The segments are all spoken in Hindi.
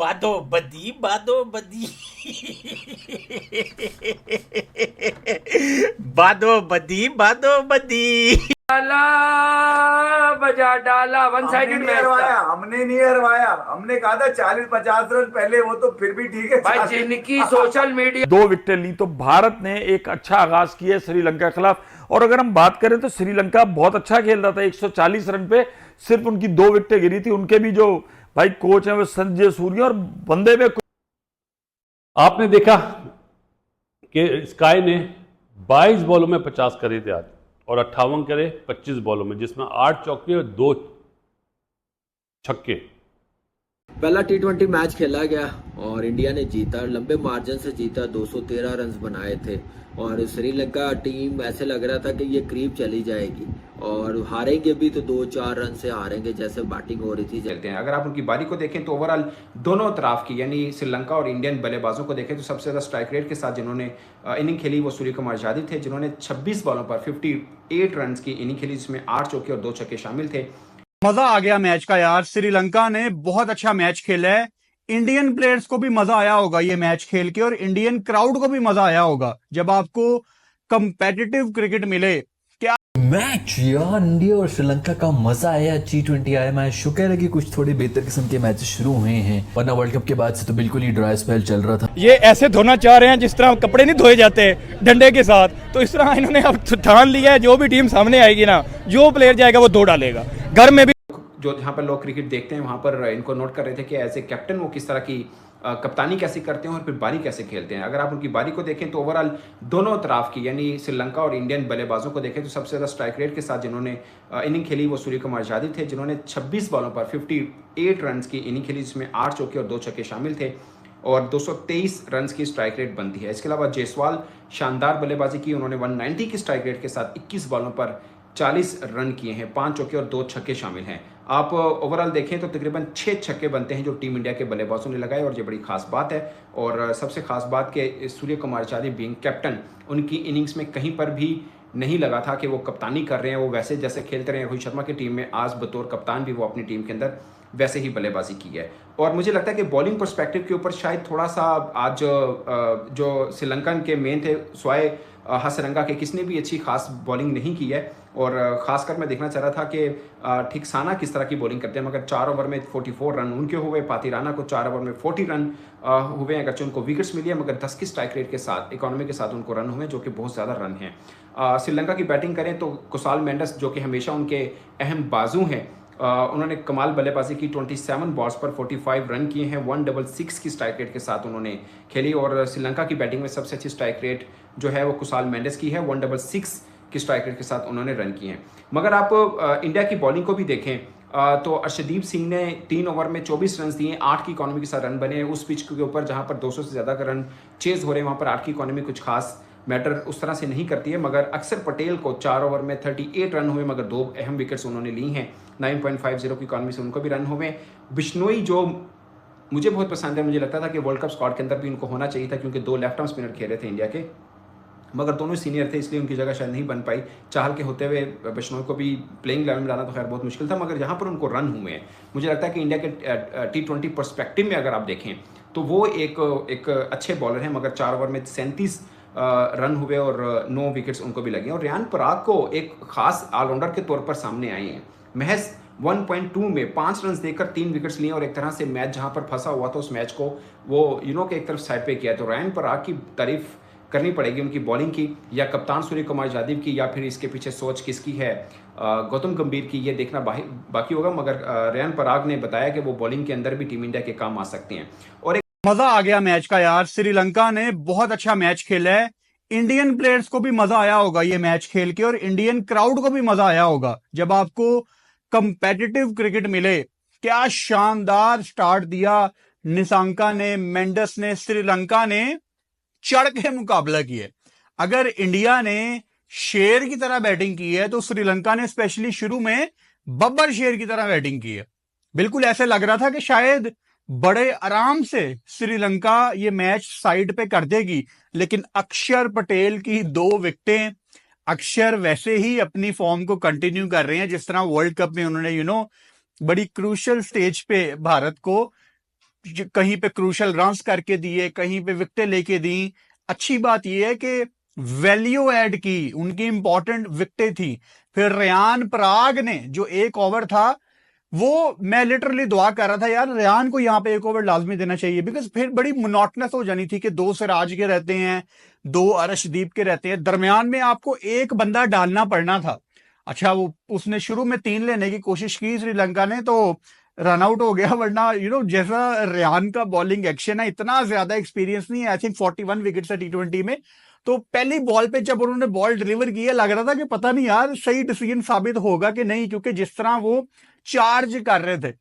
बादो बदी बादो बदी डाला बजा डाला वन हमने साइडेड नहीं मैच हरवाया, था हमने नहीं हरवाया। हमने कहा था 40-50 रन पहले, वो तो फिर भी ठीक है। भाई 40 जिनकी सोशल मीडिया 2 विकेटें ली तो भारत ने एक अच्छा आगाज किया श्रीलंका के खिलाफ। और अगर हम बात करें तो श्रीलंका बहुत अच्छा खेल रहा था। 140 रन पे सिर्फ उनकी 2 विकेटें गिरी थी। उनके भी जो भाई कोच हैं वो संजय सूर्या, और बंदे में आपने देखा कि स्काई ने 22 बॉलों में 50 करे थे आज, और 58 करे 25 बॉलों में, जिसमें 8 चौके और 2 छक्के। पहला टी20 मैच खेला गया और इंडिया ने जीता, लंबे मार्जिन से जीता, 213 रन बनाए थे। और श्रीलंका टीम ऐसे लग रहा था कि ये करीब चली जाएगी और हारेंगे भी तो 2-4 रन से हारेंगे, जैसे बैटिंग हो रही थी। चलते हैं, अगर आप उनकी बारी को देखें तो ओवरऑल दोनों तरफ की यानी श्रीलंका और इंडियन बल्लेबाजों को देखें तो सबसे ज़्यादा स्ट्राइक रेट के साथ जिन्होंने इनिंग खेली वो सूर्य कुमार यादव थे, जिन्होंने 26 बॉलों पर 58 रन की इनिंग खेली, जिसमें 8 चौके और 2 छक्के शामिल थे। मजा आ गया मैच का यार। श्रीलंका ने बहुत अच्छा मैच खेला है। इंडियन प्लेयर्स को भी मजा आया होगा ये मैच खेल के, और इंडियन क्राउड को भी मजा आया होगा जब आपको कंपेटिटिव क्रिकेट मिले। क्या मैच यार, इंडिया और श्रीलंका का मजा आया। T20 आया मैच, शुक्र है कि कुछ थोड़े बेहतर किस्म के मैच शुरू हुए हैं, वरना वर्ल्ड कप के बाद से तो बिल्कुल ही ड्राई स्पेल चल रहा था। ये ऐसे धोना चाह रहे हैं जिस तरह कपड़े नहीं धोए जाते डंडे के साथ, तो इस तरह इन्होंने अब ठान लिया है जो भी टीम सामने आएगी ना, जो प्लेयर जाएगा वो धो डालेगा। घर में भी जो जहाँ पर लोग क्रिकेट देखते हैं वहाँ पर इनको नोट कर रहे थे कि एज ए कैप्टन वो किस तरह की कप्तानी कैसे करते हैं और फिर बारी कैसे खेलते हैं। अगर आप उनकी बारी को देखें तो ओवरऑल दोनों तरफ की यानी श्रीलंका और इंडियन बल्लेबाजों को देखें तो सबसे ज़्यादा स्ट्राइक रेट के साथ जिन्होंने इनिंग खेली वो सूर्य कुमार यादव थे, जिन्होंने 26 बॉलों पर 58 रन की इनिंग खेली, जिसमें 8 चौके और 2 छक्के शामिल थे, और 223 रन की स्ट्राइक रेट बनती है। इसके अलावा जायसवाल शानदार बल्लेबाजी की, उन्होंने 190 की स्ट्राइक रेट के साथ 21 बॉलों पर 40 रन किए हैं, 5 चौके और 2 छक्के शामिल हैं। आप ओवरऑल देखें तो तकरीबन 6 छक्के बनते हैं जो टीम इंडिया के बल्लेबाजों ने लगाए, और ये बड़ी खास बात है। और सबसे खास बात कि सूर्य कुमार यादव बीइंग कैप्टन, उनकी इनिंग्स में कहीं पर भी नहीं लगा था कि वो कप्तानी कर रहे हैं, वो वैसे जैसे खेलते रहे रोहित शर्मा की टीम में, आज बतौर कप्तान भी वो अपनी टीम के अंदर वैसे ही बल्लेबाजी की है। और मुझे लगता है कि बॉलिंग पर्सपेक्टिव के ऊपर शायद थोड़ा सा आज जो श्रीलंकन के मेन थे स्वाय हसरंगा के, किसने भी अच्छी खास बॉलिंग नहीं की है। और ख़ासकर मैं देखना चाह रहा था कि ठिकसाना किस तरह की बॉलिंग करते हैं, मगर 4 ओवर में 44 रन उनके हुए, पातिराना को 4 ओवर में 40 रन हुए, अगरचे उनको विकेट्स मिली है मगर 10 की स्ट्राइक रेट के साथ, इकोनॉमी के साथ उनको रन हुए जो कि बहुत ज़्यादा रन हैं। श्रीलंका की बैटिंग करें तो कुसाल मेंडिस जो कि हमेशा उनके अहम बाजू हैं, उन्होंने कमाल बल्लेबाजी की, 27 बॉल्स पर 45 रन किए हैं, 166 की स्ट्राइक रेट के साथ उन्होंने खेली। और श्रीलंका की बैटिंग में सबसे अच्छी स्ट्राइक रेट जो है वो कुसाल मेंडिस की है, 166 की स्ट्राइक रेट के साथ उन्होंने रन किए हैं। मगर आप इंडिया की बॉलिंग को भी देखें तो अर्शदीप सिंह ने 3 ओवर में 24 रन दिए, 8 की इकोनॉमी के साथ रन बने। उस पिच के ऊपर जहां पर 200 से ज़्यादा का रन चेज हो रहे हैं वहां पर 8 की इकोनॉमी कुछ खास मैटर उस तरह से नहीं करती है। मगर अक्सर पटेल को 4 ओवर में 38 रन हुए, मगर 2 अहम विकेट्स उन्होंने ली हैं, 9.50 की इकोनॉमी से उनको भी रन हुए। बिश्नोई जो मुझे बहुत पसंद है, मुझे लगता था कि वर्ल्ड कप स्क्वाड के अंदर भी उनको होना चाहिए था, क्योंकि 2 लेफ्ट आर्म स्पिनर खेले थे इंडिया के, मगर दोनों सीनियर थे इसलिए उनकी जगह शायद नहीं बन पाई। चाहल के होते हुए बिश्नोई को भी प्लेइंग 11 में लाना तो खैर बहुत मुश्किल था, मगर यहाँ पर उनको रन हुए हैं। मुझे लगता है कि इंडिया के T20 पर्सपेक्टिव में अगर आप देखें तो वो एक अच्छे बॉलर हैं, मगर 4 ओवर में 37 रन हुए और 9 विकेट्स उनको भी लगे। और रियान पराग को एक खास ऑलराउंडर के तौर पर सामने आए हैं, महज 1.2 में 5 रन देकर 3 विकेट्स लिए, और एक तरह से मैच जहां पर फंसा हुआ था उस मैच को वो के एक तरफ साइड पे किया। तो रियान पराग की तारीफ करनी पड़ेगी उनकी बॉलिंग की, या कप्तान सूर्य कुमार यादव की, या फिर इसके पीछे सोच किसकी है, गौतम गंभीर की, ये देखना बाकी होगा। मगर रियान पराग ने बताया कि वो बॉलिंग के अंदर भी टीम इंडिया के काम आ सकते हैं। और मजा आ गया मैच का यार। श्रीलंका ने बहुत अच्छा मैच खेला है। इंडियन प्लेयर्स को भी मजा आया होगा ये मैच खेल के, और इंडियन क्राउड को भी मजा आया होगा जब आपको कंपेटिटिव क्रिकेट मिले। क्या शानदार स्टार्ट दिया निसांका ने, मेंडिस ने, श्रीलंका ने चढ़ के मुकाबला किया। अगर इंडिया ने शेर की तरह बैटिंग की है तो श्रीलंका ने स्पेशली शुरू में बब्बर शेर की तरह बैटिंग की है। बिल्कुल ऐसे लग रहा था कि शायद बड़े आराम से श्रीलंका ये मैच साइड पे कर देगी, लेकिन अक्षर पटेल की 2 विकेटें, अक्षर वैसे ही अपनी फॉर्म को कंटिन्यू कर रहे हैं जिस तरह वर्ल्ड कप में उन्होंने बड़ी क्रूशियल स्टेज पे भारत को कहीं पे क्रूशल रन्स करके दिए, कहीं पे विकेटें लेके दी। अच्छी बात यह है कि वैल्यू ऐड की, उनकी इंपॉर्टेंट विकेटें थी। फिर रेयान पराग ने जो एक ओवर था, वो मैं लिटरली दुआ कर रहा था यार रेयान को यहाँ पे एक ओवर लाजमी देना चाहिए, बिकॉज फिर बड़ी मोनोटनस हो जानी थी कि 2 सिराज के रहते हैं, 2 अर्शदीप के रहते हैं, दरमियान में आपको एक बंदा डालना पड़ना था। अच्छा, वो उसने शुरू में 3 लेने की कोशिश की श्रीलंका ने, तो रन आउट हो गया। वरना जैसा रेयान का बॉलिंग एक्शन है, इतना ज्यादा एक्सपीरियंस नहीं है। आई थिंक 41 विकेट्स है T20 में। तो पहली बॉल पे जब उन्होंने बॉल डिलीवर किया, लग रहा था कि पता नहीं यार सही डिसीजन साबित होगा कि नहीं, क्योंकि जिस तरह वो चार्ज कर रहे थे,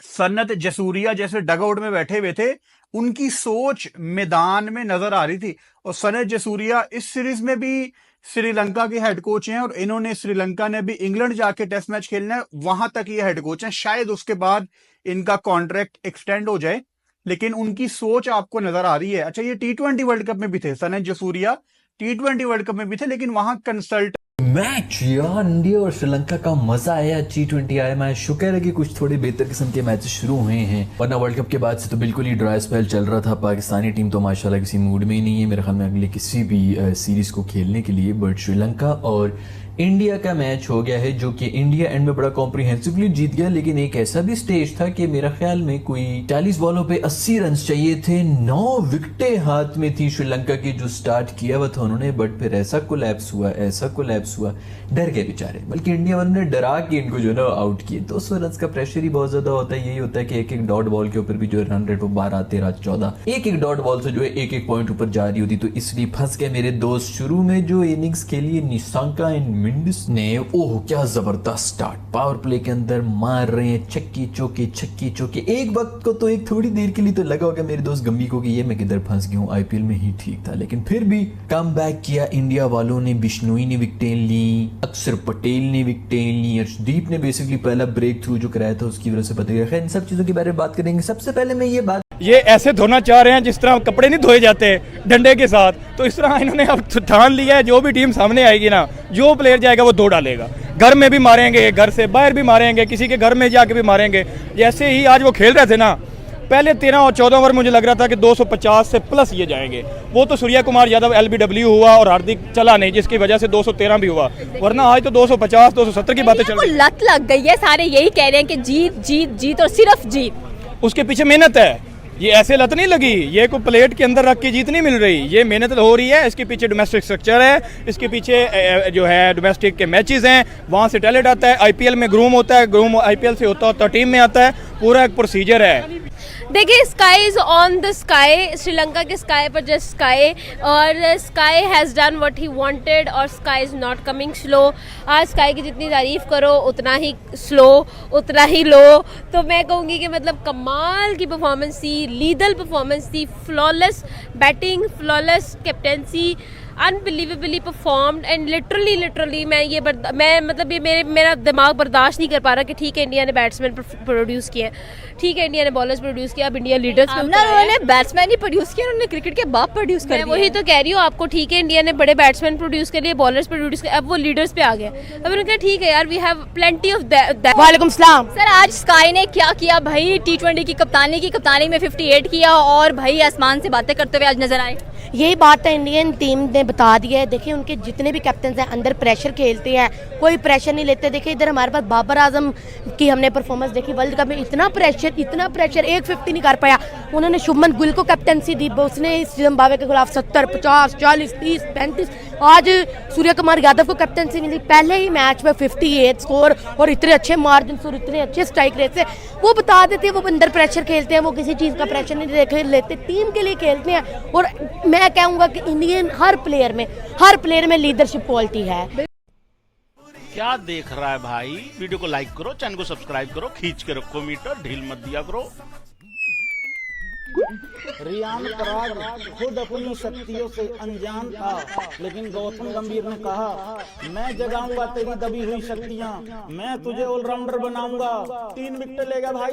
सन्नत जसूरिया जैसे डगआउट में बैठे हुए थे, उनकी सोच मैदान में नजर आ रही थी। और सन्नत जसूरिया इस सीरीज में भी श्रीलंका के हेड कोच हैं, और इन्होंने श्रीलंका ने भी इंग्लैंड जाके टेस्ट मैच खेलना है, वहां तक ये हेड कोच हैं। शायद उसके बाद इनका कॉन्ट्रैक्ट एक्सटेंड हो जाए, लेकिन उनकी सोच आपको नजर आ रही है। अच्छा, ये T20 वर्ल्ड कप में भी थे, सन्नत जसूरिया T20 वर्ल्ड कप में भी थे, लेकिन वहां कंसल्ट मैच यार इंडिया और श्रीलंका का मजा आया। T20 आया मैच, शुक्र है कि कुछ थोड़े बेहतर किस्म के मैचेस शुरू हुए हैं, वरना वर्ल्ड कप के बाद से तो बिल्कुल ही ड्राई स्पेल चल रहा था। पाकिस्तानी टीम तो माशाल्लाह किसी मूड में ही नहीं है मेरे ख्याल में अगले किसी भी सीरीज को खेलने के लिए। बट श्रीलंका और इंडिया का मैच हो गया है, जो कि इंडिया एंड में बड़ा कॉम्प्रिहेंसिवली जीत गया। लेकिन एक ऐसा भी स्टेज था कि मेरा ख्याल में कोई 40 बॉलों पे 80 रन चाहिए थे, 9 विकेटें हाथ में थी श्रीलंका की। जो स्टार्ट किया हुआ था उन्होंने, बट फिर ऐसा कोलैप्स हुआ, डर गए बेचारे। बल्कि इंडिया वालों ने डरा के इनको जो ना आउट किए। 200 रन का प्रेशर ही बहुत ज्यादा होता है। यही होता है कि एक डॉट बॉल के ऊपर भी जो रन रेट वो 12, 13, 14, एक डॉट बॉल से जो है एक पॉइंट ऊपर जा रही होती, तो इसलिए फंस गए मेरे दोस्त। शुरू में जो इनिंग्स खेली निशांका एंड मिंडिस ने, ओह क्या जबरदस्त स्टार्ट, पावर प्ले के अंदर मार रहे हैं छक्की चौके। एक वक्त को तो एक थोड़ी देर के लिए तो लगा होगा मेरे दोस्त गम्मी को कि ये मैं किधर फंस गया हूँ, IPL में ही ठीक था। लेकिन फिर भी कम बैक किया इंडिया वालों ने। बिश्नोई ने विकेटें ली, अक्षर पटेल ने विकेटें ली, अर्शदीप ने बेसिकली पहला ब्रेक थ्रू जो कराया था उसकी वजह से पता गया। खैर इन सब चीजों के बारे में बात करेंगे। सबसे पहले मैं ये ऐसे धोना चाह रहे हैं जिस तरह कपड़े नहीं धोए जाते डंडे के साथ, तो इस तरह इन्होंने अब ठान लिया है। जो भी टीम सामने आएगी ना, जो प्लेयर जाएगा वो 2 डालेगा। घर में भी मारेंगे, घर से बाहर भी मारेंगे, किसी के घर में जाके भी मारेंगे। जैसे ही आज वो खेल रहे थे ना, पहले 13 और 14 ओवर मुझे लग रहा था कि 250 से प्लस ये जाएंगे। वो तो सूर्या कुमार यादव LBW हुआ और हार्दिक चला नहीं, जिसकी वजह से 213 भी हुआ, वरना आज तो 250 270 की बातें चल रही है। लत लग गई है, सारे यही कह रहे हैं कि जीत जीत जीत और सिर्फ जीत। उसके पीछे मेहनत है, ये ऐसे लत नहीं लगी, ये कोई प्लेट के अंदर रख के जीत नहीं मिल रही, ये मेहनत हो रही है। इसके पीछे डोमेस्टिक स्ट्रक्चर है, इसके पीछे जो है डोमेस्टिक के मैचेस हैं, वहाँ से टैलेंट आता है, IPL में ग्रूम होता है, ग्रूम IPL से होता टीम में आता है, पूरा एक प्रोसीजर है। देखिए, Sky is on the Sky, Sri Lanka के स्काई पर जस्ट स्काई, और Sky has done what he wanted, और Sky is not coming slow. आज स्काई की जितनी तारीफ करो उतना ही स्लो, उतना ही लो। तो मैं कहूँगी कि मतलब कमाल की परफॉर्मेंस थी, लीदल परफॉर्मेंस थी, flawless batting, flawless captaincy, unbelievably performed. And literally मैं मतलब ये मेरा दिमाग बर्दाश्त नहीं कर पा रहा कि ठीक है इंडिया ने बैट्समैन प्रोड्यूस किए, ठीक है इंडिया ने बॉलर्स प्रोड्यूस किया, अब इंडिया लीडर्स पे उन्होंने बैट्समैन ही प्रोड्यूस किया, उन्होंने क्रिकेट के बाप प्रोड्यूस कर दिया। मैं वही तो कह रही हूँ आपको, ठीक है इंडिया ने बड़े बैट्समैन प्रोड्यूस कर लिए, बॉलर्स प्रोड्यूस किए, अब वो लीडर्स पे आ गए। अब उन्होंने कहा ठीक है यार, we have plenty of that. वालेकुम सलाम सर। आज स्काई ने क्या किया भाई, T20 की कप्तानी में 58 किया, और भाई आसमान से बातें करते हुए आज नजर आए। यही बात है इंडियन टीम ने बता दिया है। देखिए उनके जितने भी कैप्टन हैं अंदर प्रेशर खेलते हैं, कोई प्रेशर नहीं लेते। देखिए इधर हमारे पास बाबर आजम की हमने परफॉर्मेंस देखी, वर्ल्ड कप में इतना प्रेशर 150 नहीं कर पाया। उन्होंने शुभमन गिल को कैप्टनसी दी, उसने जिम्बाब्वे के खिलाफ 70, 50, 40, 30, 35। आज सूर्य कुमार यादव को कैप्टनसी मिली, पहले ही मैच में 58 स्कोर और इतने अच्छे मार्जिन और इतने अच्छे स्ट्राइक रेट से। वो बता देते हैं वो अंदर प्रेशर खेलते हैं, वो किसी चीज़ का प्रेशर नहीं लेते, टीम के लिए खेलते हैं। और मैं कहूँगा कि इंडियन हर प्लेयर में लीडरशिप क्वालिटी है। क्या देख रहा है भाई? वीडियो को लाइक करो, चैनल को सब्सक्राइब करो, खींच के रखो मीटर, ढील मत दिया करो। रियान पराग खुद अपनी शक्तियों से अनजान था, लेकिन गौतम गंभीर ने कहा मैं जगाऊंगा तेरी दबी हुई शक्तियां, मैं तुझे ऑलराउंडर बनाऊंगा। 3 विकेट लेगा भाई।